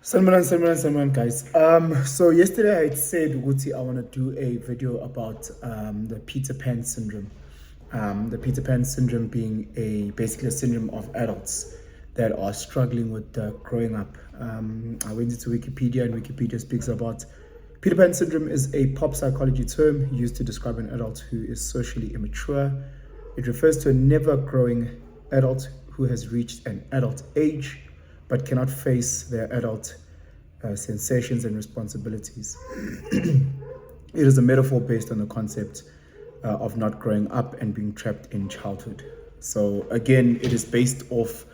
Salman, guys. So yesterday I said, Guti, I want to do a video about the Peter Pan syndrome. The Peter Pan syndrome being basically a syndrome of adults that are struggling with growing up. I went into Wikipedia, and Wikipedia speaks about Peter Pan syndrome is a pop psychology term used to describe an adult who is socially immature. It refers to a never growing adult who has reached an adult age but cannot face their adult sensations and responsibilities. It is a metaphor based on the concept of not growing up and being trapped in childhood. So again, it is based off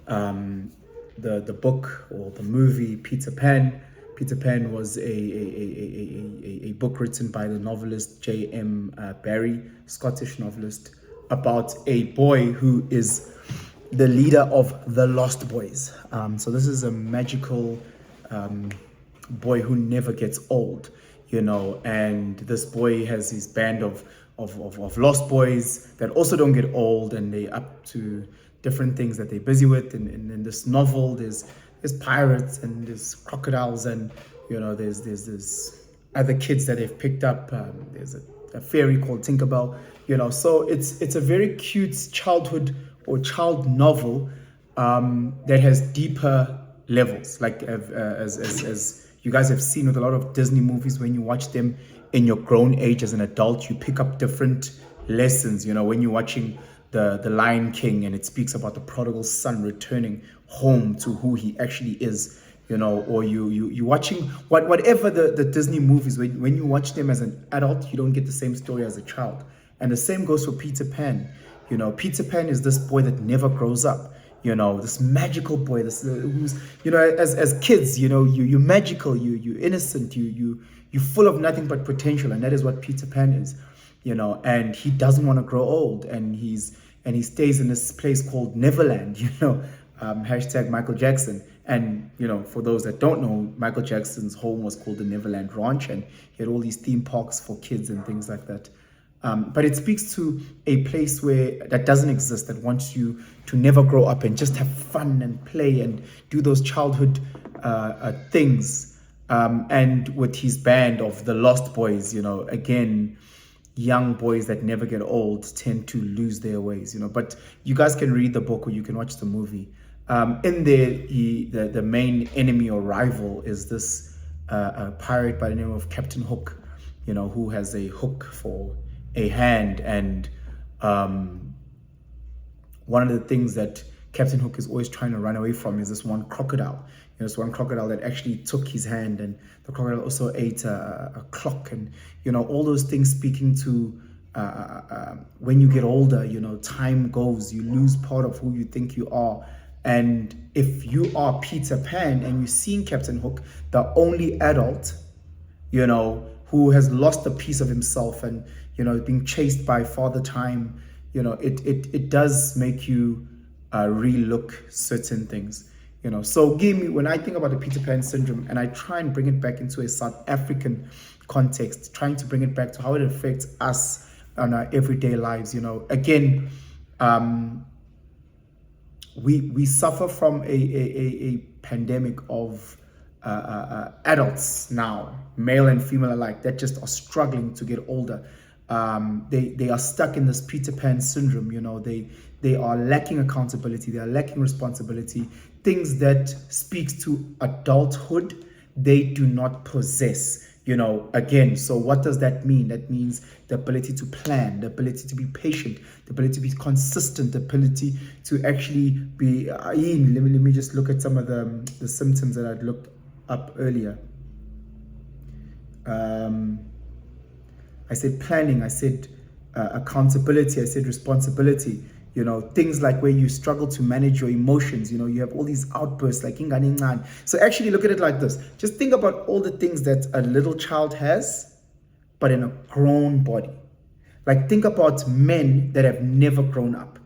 the book or the movie Peter Pan. Peter Pan was a book written by the novelist J.M. Barrie, Scottish novelist, about a boy who is the leader of the Lost Boys. So this is a magical boy who never gets old, and this boy has his band of lost boys that also don't get old, and they up to different things that they're busy with. And in this novel, there's pirates and there's crocodiles, and there's other kids that they've picked up. There's a fairy called Tinkerbell. So it's a very cute childhood or child novel that has deeper levels, like as you guys have seen with a lot of Disney movies. When you watch them in your grown age as an adult, you pick up different lessons. When you're watching the Lion King, and it speaks about the prodigal son returning home to who he actually is, or you watching whatever the Disney movies, when you watch them as an adult, you don't get the same story as a child. And the same goes for Peter Pan. Peter Pan is this boy that never grows up. This magical boy, this who's, as kids, you're magical, you're innocent, you're full of nothing but potential, and that is what Peter Pan is. And he doesn't want to grow old, and he stays in this place called Neverland. Hashtag Michael Jackson. And for those that don't know, Michael Jackson's home was called the Neverland Ranch, and he had all these theme parks for kids and things like that. But it speaks to a place that doesn't exist, that wants you to never grow up and just have fun and play and do those childhood things. And with his band of the Lost Boys, again, young boys that never get old tend to lose their ways. But you guys can read the book or you can watch the movie. In there, the main enemy or rival is this a pirate by the name of Captain Hook, who has a hook for a hand. And one of the things that Captain Hook is always trying to run away from is this one crocodile. This one crocodile that actually took his hand, and the crocodile also ate a clock, and all those things speaking to when you get older, time goes, you lose part of who you think you are. And if you are Peter Pan and you've seen Captain Hook, the only adult, who has lost a piece of himself and being chased by Father Time, it does make you relook certain things. So when I think about the Peter Pan syndrome, and I try and bring it back into a South African context, trying to bring it back to how it affects us on our everyday lives. Again, we suffer from a pandemic of adults now, male and female alike, that just are struggling to get older. They are stuck in this Peter Pan syndrome. They are lacking accountability, they are lacking responsibility, things that speaks to adulthood they do not possess. Again, so what does that mean? That means the ability to plan, the ability to be patient, the ability to be consistent, the ability to actually be let me just look at some of the symptoms that I'd looked up earlier. I said planning, I said accountability, I said responsibility. Things like where you struggle to manage your emotions. You have all these outbursts like ingane incane. So actually look at it like this. Just think about all the things that a little child has, but in a grown body. Like, think about men that have never grown up.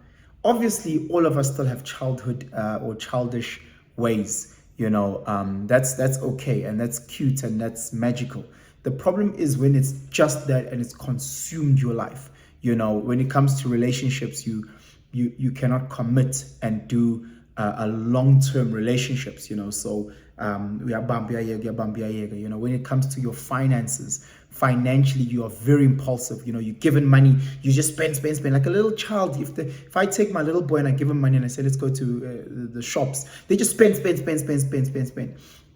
Obviously, all of us still have childhood or childish ways. That's okay, and that's cute, and that's magical. The problem is when it's just that and it's consumed your life. When it comes to relationships, you cannot commit and do a long-term relationships. So You know, when it comes to your finances, financially, you are very impulsive. You know, you're given money, you just spend like a little child. If I take my little boy and I give him money and I say let's go to the shops, they just spend.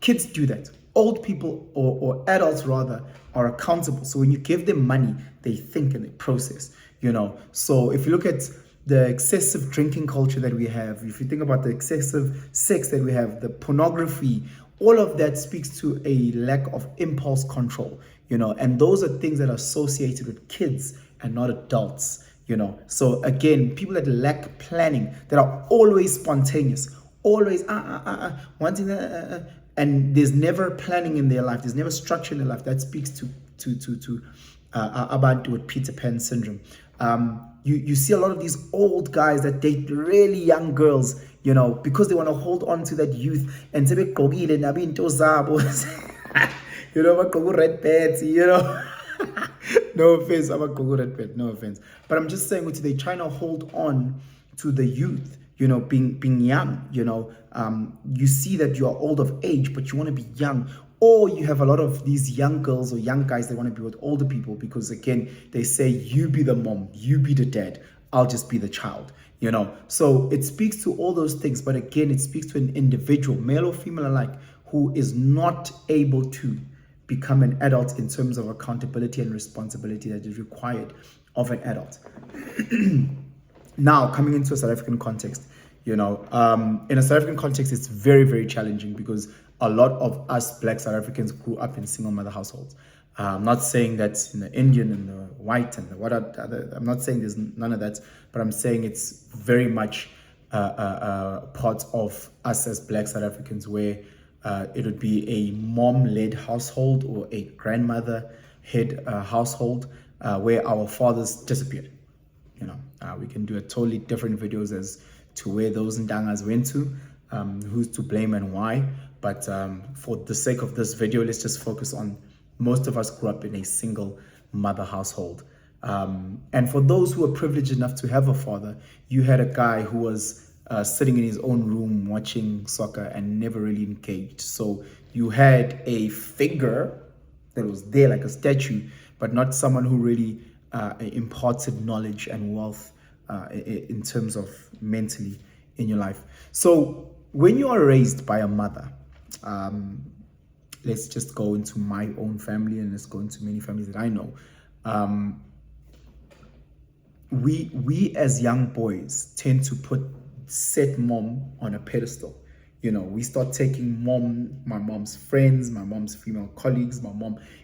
Kids do that. Old people or adults rather are accountable. So when you give them money, they think and they process. You know, so if you look at the excessive drinking culture that we have, if you think about the excessive sex that we have, the pornography, all of that speaks to a lack of impulse control, you know, and those are things that are associated with kids and not adults, you know. So again, people that lack planning, that are always spontaneous, always wanting and there's never planning in their life, there's never structure in their life. That speaks to abantu with Peter Pan syndrome. You see a lot of these old guys that date really young girls, you know, because they want to hold on to that youth. And you know, red pants, you know. No offense, I'm a red pants, no offense. But I'm just saying, they're trying to hold on to the youth, you know, being young, you know. You see that you are old of age, but you want to be young. Or you have a lot of these young girls or young guys that want to be with older people because, again, they say, you be the mom, you be the dad, I'll just be the child, you know. So it speaks to all those things. But again, it speaks to an individual, male or female alike, who is not able to become an adult in terms of accountability and responsibility that is required of an adult. Now, coming into a South African context, you know, in a South African context, it's very, very challenging because a lot of us Black South Africans grew up in single mother households. I'm not saying that in the Indian and the white and the what other, I'm not saying there's none of that, but I'm saying it's very much part of us as Black South Africans where it would be a mom-led household or a grandmother-head household where our fathers disappeared. You know, we can do a totally different videos as to where those ndangas went to, who's to blame and why. But for the sake of this video, let's just focus on most of us grew up in a single mother household. And for those who were privileged enough to have a father, you had a guy who was sitting in his own room watching soccer and never really engaged. So you had a figure that was there like a statue, but not someone who really imparted knowledge and wealth in terms of mentally in your life. So when you are raised by a mother, let's just go into my own family and let's go into many families that I know. We as young boys tend to set mom on a pedestal. You know, we start taking my mom's friends, my mom's female colleagues,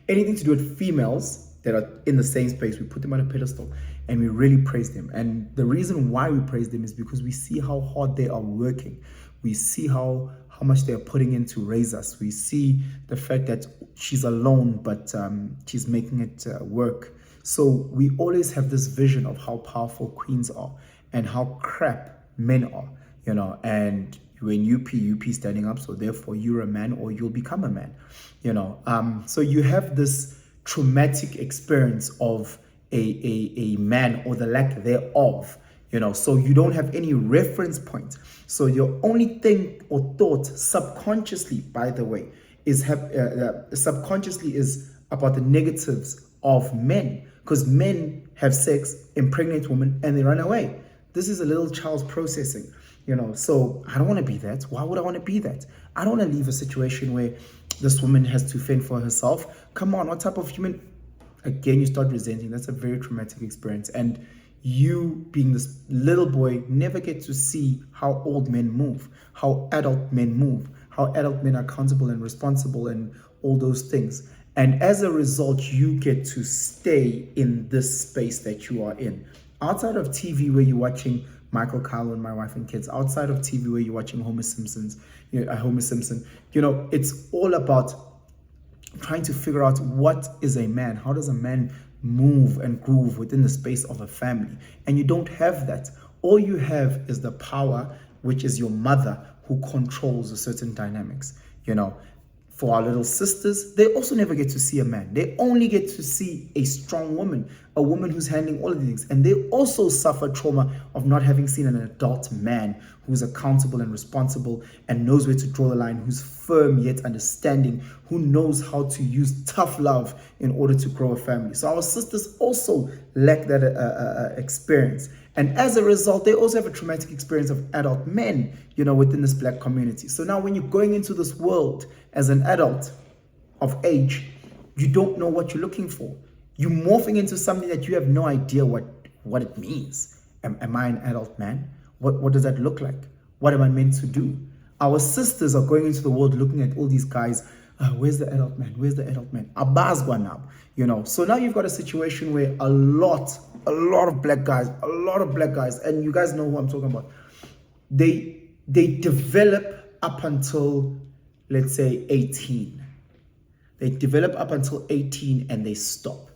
anything to do with females that are in the same space, we put them on a pedestal and we really praise them. And the reason why we praise them is because we see how hard they are working. We see how much they are putting in to raise us. We see the fact that she's alone, but she's making it work. So we always have this vision of how powerful queens are and how crap men are, you know. And when UP standing up, so therefore you're a man or you'll become a man, you know. So you have this traumatic experience of a man or the lack thereof, you know. So you don't have any reference point. So your only thing or thought subconsciously, by the way, is subconsciously is about the negatives of men, because men have sex, impregnate women, and they run away. This is a little child's processing, you know. So I don't want to be that. Why would I want to be that? I don't want to leave a situation where this woman has to fend for herself. Come on, what type of human? Again, you start resenting. That's a very traumatic experience. And you, being this little boy, never get to see how old men move, how adult men move, how adult men are accountable and responsible and all those things. And as a result, you get to stay in this space that you are in. Outside of TV, where you're watching Michael Kyle and My Wife and Kids, outside of TV, where you're watching Homer Simpson, you know, it's all about trying to figure out what is a man. How does a man move and groove within the space of a family? And you don't have that. All you have is the power, which is your mother, who controls a certain dynamics, you know. For our little sisters, they also never get to see a man. They only get to see a strong woman, a woman who's handling all of these things. And they also suffer trauma of not having seen an adult man who's accountable and responsible and knows where to draw the line, who's firm yet understanding, who knows how to use tough love in order to grow a family. So our sisters also lack that experience. And as a result, they also have a traumatic experience of adult men, within this black community. So now when you're going into this world as an adult of age, you don't know what you're looking for. You're morphing into something that you have no idea what it means. Am I an adult man? What does that look like? What am I meant to do? Our sisters are going into the world looking at all these guys. Where's the adult man? Where's the adult man? Abazwa now, So now you've got a situation where a lot of black guys, and you guys know who I'm talking about. They develop up until, let's say, 18. They develop up until 18 and they stop,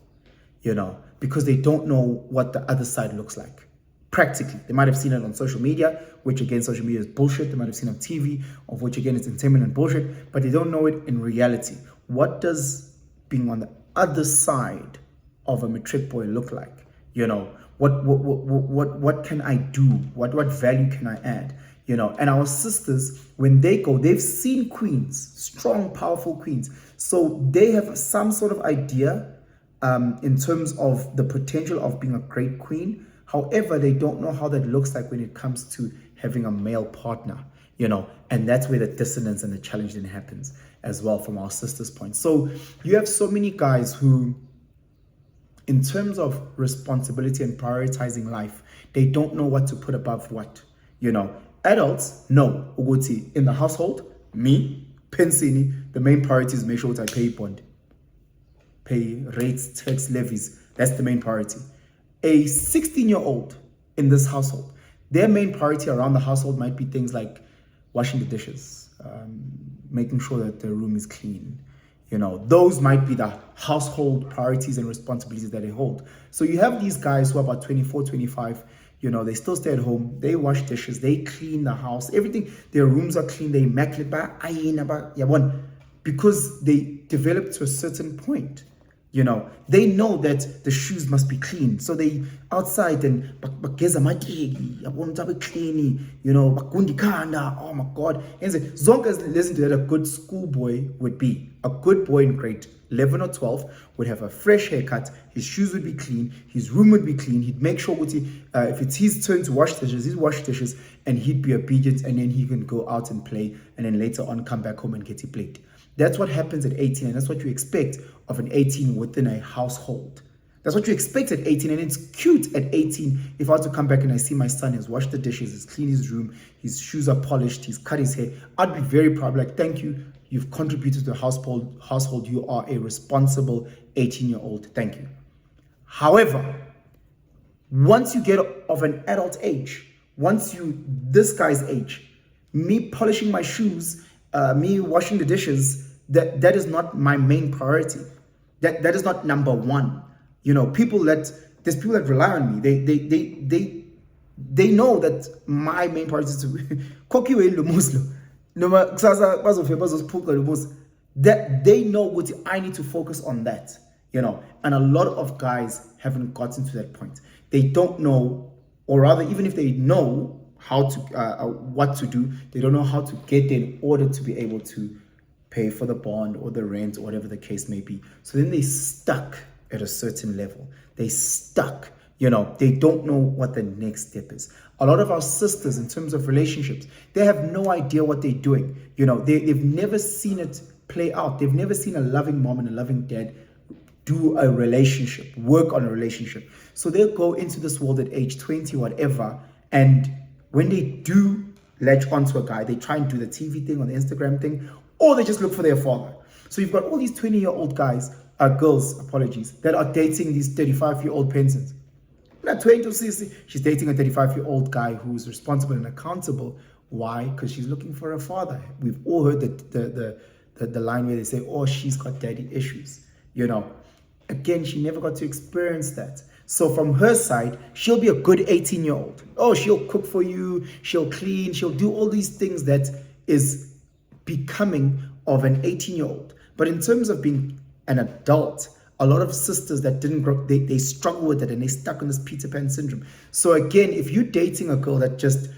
because they don't know what the other side looks like. Practically, they might have seen it on social media, which again, social media is bullshit. They might have seen it on TV, of which again, it's entertainment and bullshit, but they don't know it in reality. What does being on the other side of a matric boy look like? What can I do? What value can I add? And our sisters, when they go, they've seen queens, strong, powerful queens. So they have some sort of idea in terms of the potential of being a great queen. However, they don't know how that looks like when it comes to having a male partner, and that's where the dissonance and the challenge then happens as well from our sisters' point. So you have so many guys who, in terms of responsibility and prioritizing life, they don't know what to put above what, Adults know, Uguti, in the household, me, Pensini, the main priority is make sure that I pay bond, pay rates, tax, levies. That's the main priority. A 16-year-old in this household, their main priority around the household might be things like washing the dishes, making sure that the room is clean. Those might be the household priorities and responsibilities that they hold. So you have these guys who are about 24, 25, they still stay at home, they wash dishes, they clean the house, everything, their rooms are clean, they immaculate, because they develop to a certain point. They know that the shoes must be clean. So they outside and bageza mateki, yabona ukuthi clean, bagundikanda, oh my God. And zonke as listen to that a good schoolboy would be. A good boy in grade 11 or 12 would have a fresh haircut, his shoes would be clean, his room would be clean, he'd make sure if it's his turn to wash dishes, he'd wash dishes, and he'd be obedient, and then he can go out and play, and then later on come back home and get his plate. That's what happens at 18, and that's what you expect of an 18 within a household. That's what you expect at 18, and it's cute at 18. If I was to come back and I see my son has washed the dishes, he's cleaned his room, his shoes are polished, he's cut his hair, I'd be very proud, like, thank you, you've contributed to the household, you are a responsible 18-year-old, thank you. However, once you get of an adult age, this guy's age, me polishing my shoes, me washing the dishes, that is not my main priority. That is not number one. There's people that rely on me. They know that my main priority is to that they know what I need to focus on that. And a lot of guys haven't gotten to that point. They don't know, or rather, even if they know how to what to do, they don't know how to get there in order to be able to pay for the bond or the rent or whatever the case may be. So then they stuck at a certain level. They stuck, they don't know what the next step is. A lot of our sisters, in terms of relationships, they have no idea what they're doing. They've never seen it play out. They've never seen a loving mom and a loving dad do a relationship, work on a relationship. So they'll go into this world at age 20, whatever, and when they do latch onto a guy, they try and do the TV thing or the Instagram thing, or they just look for their father. So you've got all these 20-year-old girls, that are dating these 35-year-old pensions. Not 20, she's dating a 35-year-old guy who's responsible and accountable. Why? Because she's looking for a father. We've all heard the line where they say, oh, she's got daddy issues. Again, she never got to experience that. So from her side, she'll be a good 18-year-old. Oh, she'll cook for you, she'll clean, she'll do all these things that is becoming of an 18-year-old. But in terms of being an adult, A lot of sisters that didn't grow, they struggle with it and they stuck on this Peter Pan syndrome. So again, if you're dating a girl that just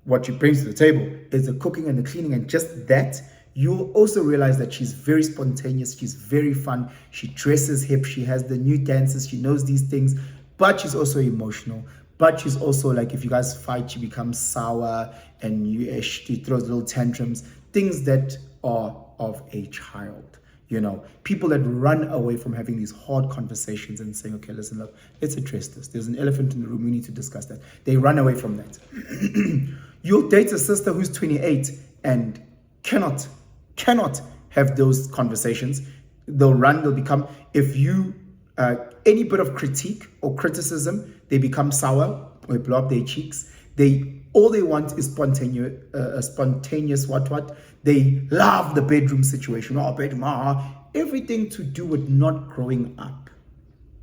what she brings to the table is the cooking and the cleaning and just that, you'll also realize that she's very spontaneous, she's very fun, she dresses hip, she has the new dances, she knows these things, but she's also emotional. But she's also like, if you guys fight, she becomes sour and she throws little tantrums, things that are of a child. You know, people that run away from having these hard conversations and saying, okay, listen, look, let's address this. There's an elephant in the room. We need to discuss that. They run away from that. You'll date a sister who's 28 and cannot have those conversations. They'll run, they'll become, if you, any bit of critique or criticism, they become sour, they blow up their cheeks. All they want is spontaneous what? They love the bedroom situation. Everything to do with not growing up.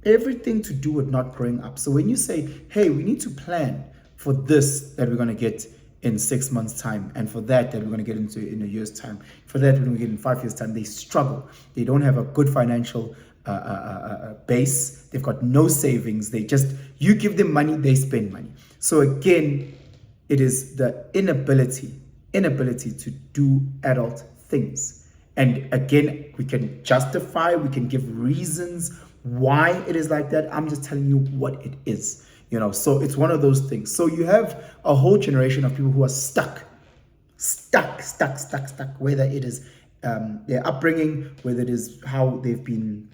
Everything to do with not growing up. So when you say, hey, we need to plan for this that we're going to get in 6 months' time, and for that we're going to get into in a year's time, for that we're going to get in 5 years' time, they struggle. They don't have a good financial base. They've got no savings. You give them money, they spend money. So again, it is the inability to do adult things. And again, we can justify, we can give reasons why it is like that. I'm just telling you what it is, you know. So it's one of those things. So you have a whole generation of people who are stuck, whether it is their upbringing, whether it is how they've been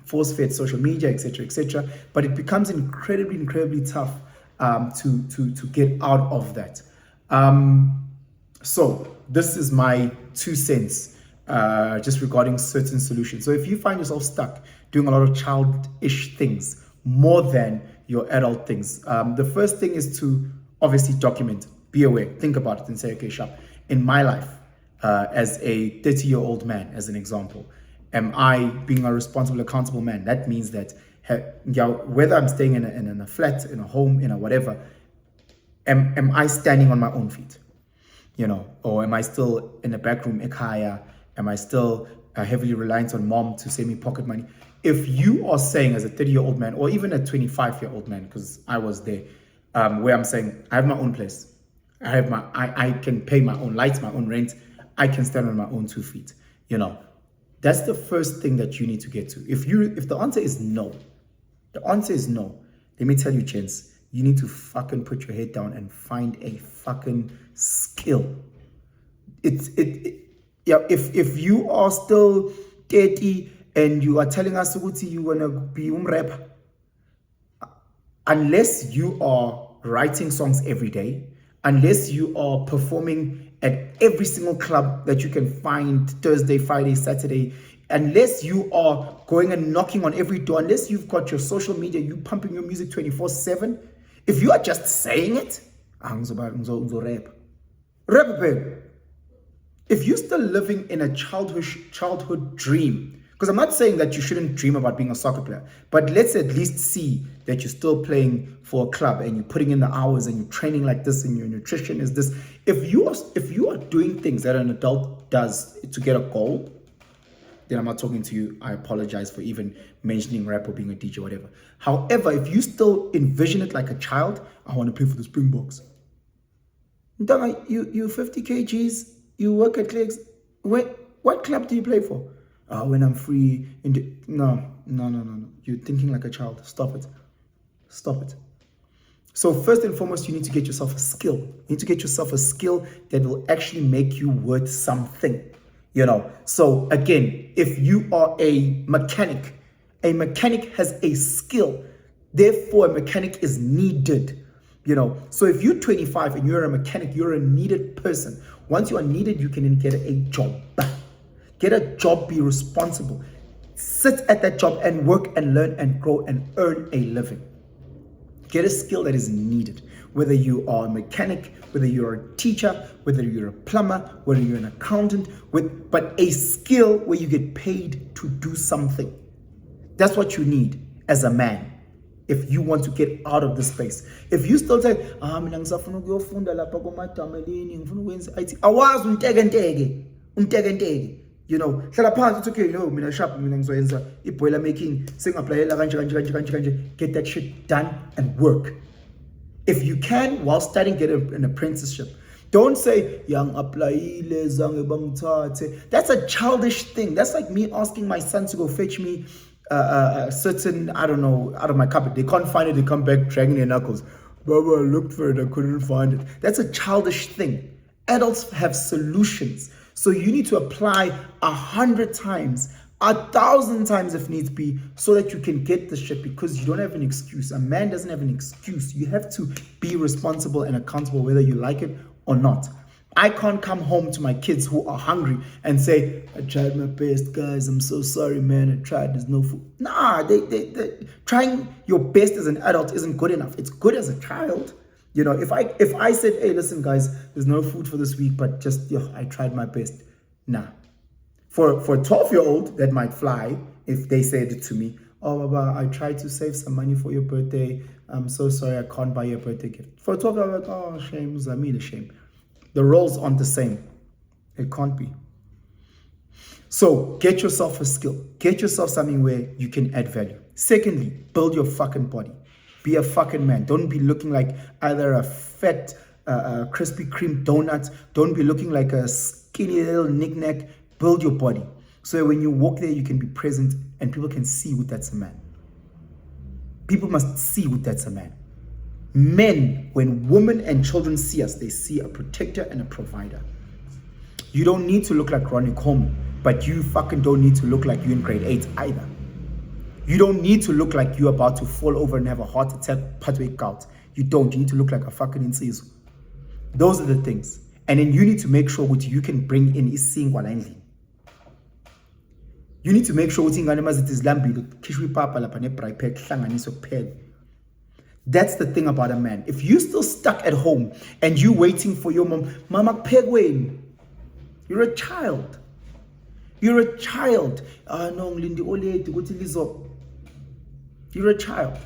force-fed social media, etc. But it becomes incredibly tough to get out of that. So this is my 2 cents just regarding certain solutions. So if you find yourself stuck doing a lot of childish things more than your adult things, the first thing is to obviously document, be aware, think about it and say, okay, sharp, in my life as a 30-year-old man, as an example, am I being a responsible, accountable man? That means that whether I'm staying in a flat, in a home, in a whatever, am I standing on my own feet? You know, or am I still in a back room, ekaya? Am I still heavily reliant on mom to send me pocket money? If you are saying as a 30-year-old man, or even a 25-year-old man, because I was there, where I'm saying I have my own place, I can pay my own lights, my own rent, I can stand on my own 2 feet. You know, that's the first thing that you need to get to. If the answer is no, let me tell you, gents, you need to fucking put your head down and find a fucking skill. If you are still 30 and you are telling us you want to be rapper, unless you are writing songs every day, unless you are performing at every single club that you can find Thursday, Friday, Saturday, unless you are going and knocking on every door, unless you've got your social media, you pumping your music 24/7, if you are just saying it, rap, babe. If you're still living in a childhood dream, because I'm not saying that you shouldn't dream about being a soccer player, but let's at least see that you're still playing for a club and you're putting in the hours and you're training like this and your nutrition is this. If you are doing things that an adult does to get a goal, then I'm not talking to you. I apologize for even mentioning rap or being a DJ or whatever. However, if you still envision it like a child, I want to play for the Springboks. You 50 kgs, you work at Clicks. What club do you play for? When I'm free. No. You're thinking like a child. Stop it. So first and foremost, you need to get yourself a skill. You need to get yourself a skill that will actually make you worth something. You know, so again, if you are a mechanic has a skill. Therefore, a mechanic is needed. You know, so if you're 25 and you're a mechanic, you're a needed person. Once you are needed, you can then get a job. Get a job, be responsible. Sit at that job and work and learn and grow and earn a living. Get a skill that is needed. Whether you are a mechanic, whether you're a teacher, whether you're a plumber, whether you're an accountant, but a skill where you get paid to do something. That's what you need as a man. If you want to get out of this space. If you still say, mina ngisafuna ukuyofunda lapha koMadameleni, ngifuna ukwenza IT. Awazi untekenteke. You know, hlala phansi uthi okay, no, mina sharp, mina ngizoyenza i-boiler making, singaplayela kanje. Get that shit done and work. If you can, while studying, get an apprenticeship. Don't say, yang applyile zange bangithathe. That's a childish thing. That's like me asking my son to go fetch me a certain, I don't know, out of my cupboard. They can't find it, they come back dragging their knuckles. Baba, I looked for it, I couldn't find it. That's a childish thing. Adults have solutions. So you need to apply 100 times, 1,000 times if needs be, so that you can get the shit, because you don't have an excuse. A man doesn't have an excuse. You have to be responsible and accountable whether you like it or not. I can't come home to my kids who are hungry and say, I tried my best, guys. I'm so sorry, man. I tried. There's no food. Nah, they trying your best as an adult isn't good enough. It's good as a child. You know, if I said, hey, listen, guys, there's no food for this week, but just, I tried my best. Nah. For a 12-year-old, that might fly if they said it to me. Oh, Baba, I tried to save some money for your birthday. I'm so sorry, I can't buy you a birthday gift. For a 12-year-old, oh, shame, Zamil, shame. The roles aren't the same. It can't be. So get yourself a skill. Get yourself something where you can add value. Secondly, build your fucking body. Be a fucking man. Don't be looking like either a fat Krispy Kreme donut. Don't be looking like a skinny little knick-knack. Build your body. So when you walk there, you can be present and people can see who that's a man. People must see who that's a man. Men, when women and children see us, they see a protector and a provider. You don't need to look like Ronnie Coleman, but you fucking don't need to look like you in grade 8 either. You don't need to look like you're about to fall over and have a heart attack, pathway gout. You don't. You need to look like a fucking insizwa. Those are the things. And then you need to make sure that you can bring in isingwa landly. You need to make sure that that's the thing about a man. If you're still stuck at home and you waiting for your mom, Mama Pegwin, you're a child. You're a child. You're a child.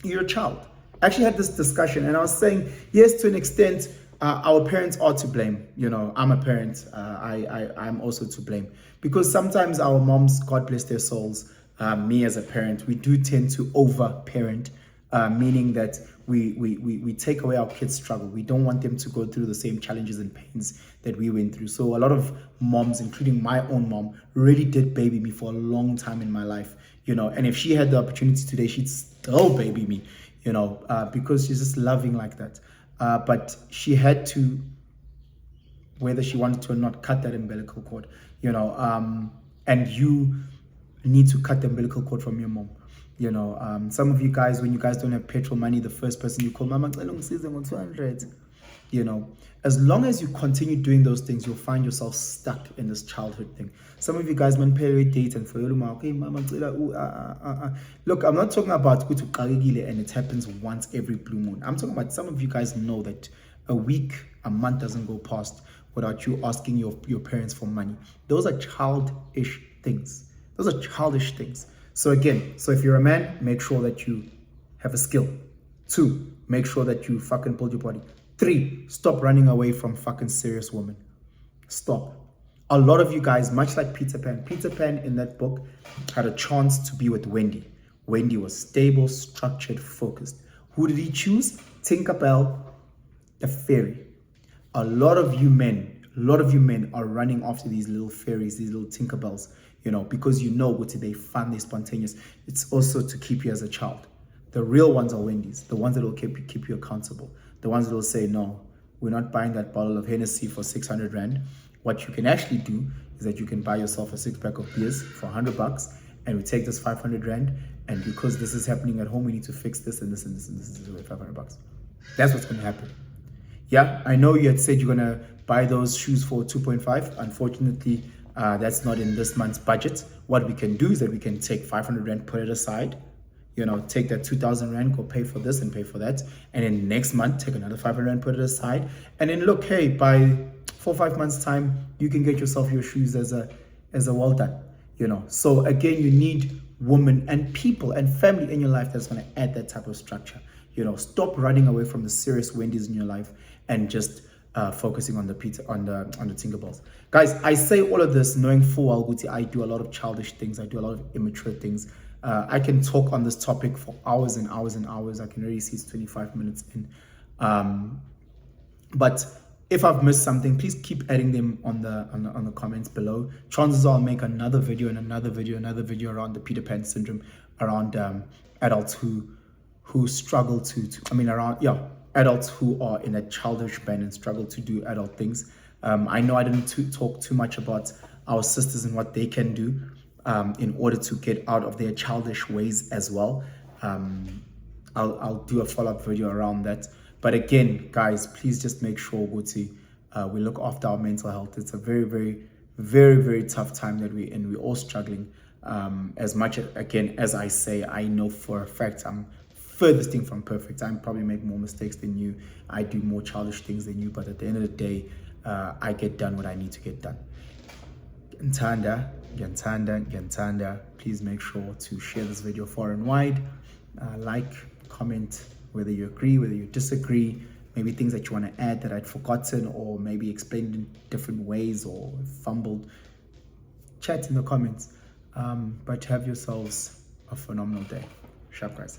You're a child. I actually had this discussion and I was saying, yes, to an extent, our parents are to blame. You know, I'm a parent. I'm also to blame. Because sometimes our moms, God bless their souls, me as a parent, we do tend to over-parent. Meaning that we take away our kids' struggle. We don't want them to go through the same challenges and pains that we went through. So a lot of moms, including my own mom, really did baby me for a long time in my life, you know. And if she had the opportunity today, she'd still baby me, you know, because she's just loving like that. But she had to, whether she wanted to or not, cut that umbilical cord, you know. And you need to cut the umbilical cord from your mom. You know, some of you guys, when you guys don't have petrol money, the first person you call, Mama, 200. You know, as long as you continue doing those things, you'll find yourself stuck in this childhood thing. Some of you guys, man, pay date and for you, okay, Mama, look, I'm not talking about and it happens once every blue moon. I'm talking about some of you guys know that a week, a month doesn't go past without you asking your parents for money. Those are childish things. Those are childish things. So again, if you're a man, make sure that you have a skill. 2, make sure that you fucking build your body. 3, stop running away from fucking serious women. Stop. A lot of you guys, much like Peter Pan in that book had a chance to be with Wendy. Wendy was stable, structured, focused. Who did he choose? Tinkerbell, the fairy. A lot of you men are running after these little fairies, these little Tinkerbells, you know, because you know what they fun, they're spontaneous. It's also to keep you as a child. The real ones are Wendy's, the ones that will keep you accountable. The ones that will say, no, we're not buying that bottle of Hennessy for 600 Rand. What you can actually do is that you can buy yourself a 6-pack of beers for $100 and we take this 500 Rand. And because this is happening at home, we need to fix this and this and this and this is worth $500. That's what's going to happen. Yeah, I know you had said you're going to buy those shoes for 2.5. Unfortunately, that's not in this month's budget. What we can do is that we can take 500 Rand, put it aside, you know, take that 2,000 Rand, go pay for this and pay for that. And then next month, take another 500 Rand, put it aside. And then look, hey, by 4 or 5 months time, you can get yourself your shoes as a well done, you know. So again, you need women and people and family in your life that's going to add that type of structure. You know, stop running away from the serious Wendy's in your life and just focusing on the Tinkerbells. Guys, I say all of this knowing full well, Guti, I do a lot of childish things. I do a lot of immature things. I can talk on this topic for hours and hours and hours. I can already see it's 25 minutes in. But if I've missed something, please keep adding them on the comments below. Chances are I'll make another video and another video around the Peter Pan syndrome, around adults who struggle adults who are in a childish band and struggle to do adult things. I know I didn't talk too much about our sisters and what they can do in order to get out of their childish ways as well. I'll do a follow-up video around that. But again, guys, please just make sure we look after our mental health. It's a very, very, very, very tough time that we're in. We're all struggling. As much, again, as I say, I know for a fact I'm furthest thing from perfect. I probably make more mistakes than you. I do more childish things than you. But at the end of the day, I get done what I need to get done. Gantanda. Please make sure to share this video far and wide. Like, comment, whether you agree, whether you disagree, maybe things that you want to add that I'd forgotten or maybe explained in different ways or fumbled. Chat in the comments. But have yourselves a phenomenal day. Sharp, guys.